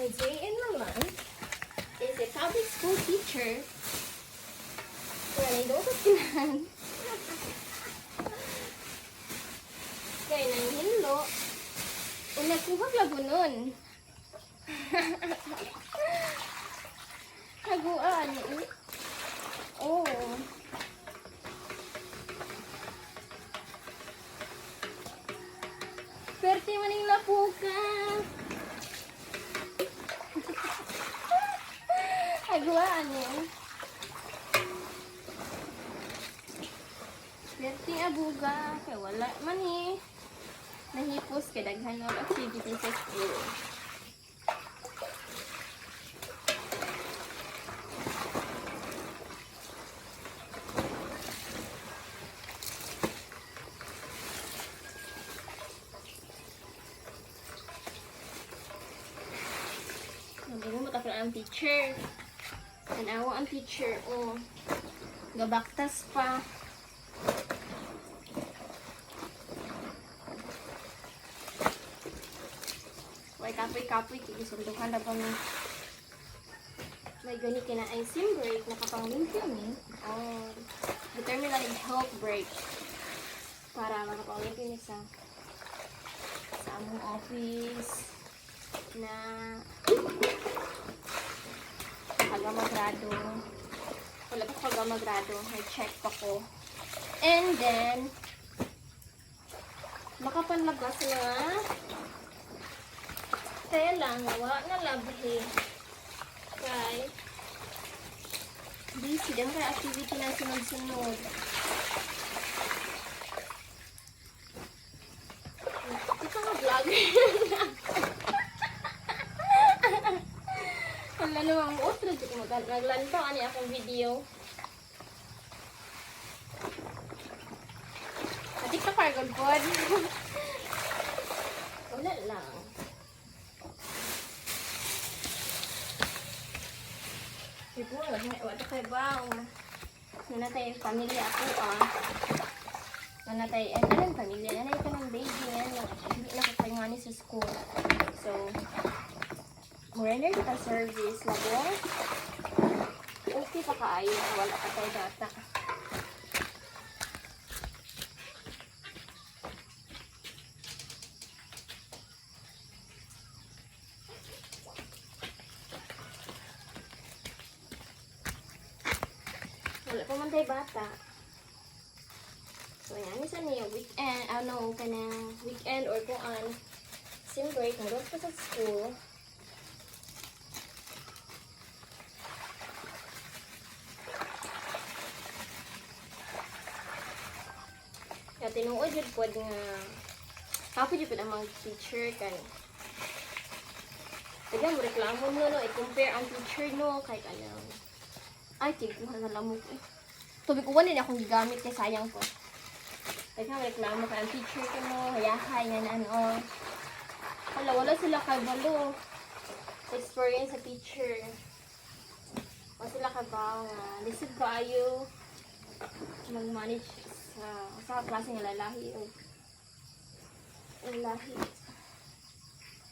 And JN naman is a public school teacher. Kaya nindot kinahan. Kaya nang hinlo. O nagkuhag labo nun. Haguan. Oh. Pwerte maning lapuka. Haguan yun. Pwerte abuga. Kaya wala man eh. Nahipos kay daghan og activities sa school. Hindi mo matapos ang teacher. Tanawa ang teacher. Oh. Gabaktas pa. May kapoy-kapoy. Kikisundukan na pa mo. May gani kina ay sim break. Nakapang-limpyo ni. Oh. Determine lang yung health break. Para makapang-limpyo ni sa among office. Na pagamagrado. Wala pa pagamagrado. May check pa ko. And then, makapanlabas na tela nga na labi. Kay busy din kay activity na sunod-sunod. Ito nga vlogger. Wala namang utro. Naglantaw ani akong video. Adik ka pargod pod. Wala lang. Siguro, wala kayo ba? Nanatay pamilya ako Nanatay, anong pamilya? Nanay ka ng baby. Hindi nakapangani sa school. So, murender kita service. Labo, okay pa kaayo. Wala ka tayo data. Wala pa man tayo bata. So, yan. Isa niya weekend, kanang weekend or kung sim break, marot pa sa school. Kaya tinuod yun po nga kapag yun po ang mga teacher kan. Kaya mo reklamo no, i-compare ang teacher no, kahit ano. Ay, tigkuhan na lamok eh. Tubig ko din akong gigamit kaya sayang po. Kaya reklamo ka ang teacher ko mo, hayahay nga na ano. Wala sila kabalo. Experience sa teacher. Wala sila kabaw nga. Lisod ka ayo mag-manage sa klase ng lalahi o lalahi.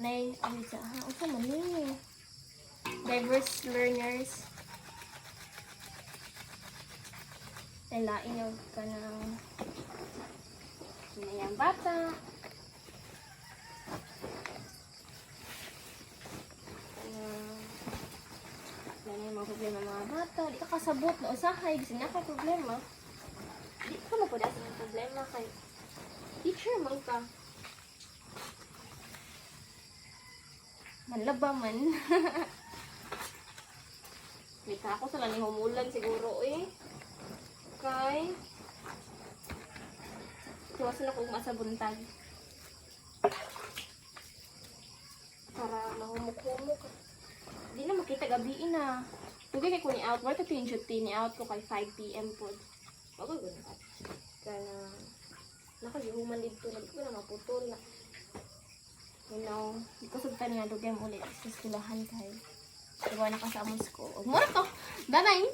Nay, sa mali. Diverse learners. Nalain yung ka ng sinayang bata. Yan yung mga problema ng mga bata. Di ka kasabot na usahay. Kasi na ka problema. Di ka mapudasan ng problema kay teacher man ka. Manlaba man. Mita ako sa laning humulan siguro eh. Kay iwasan ako umasa buntag para mahumuk-humuk. Di na makita gabiin na. Tugay kay ko ni out. Wala ito yung duty ni out ko kay 5 PM po. Ako gano'n ka. Kaya nakagihuman dito. Nagpo na maputol na. You know, di ko sabtan nga dugay mo ulit sa skulahan kay. Diba na ka sa among school. Mura to! Danay!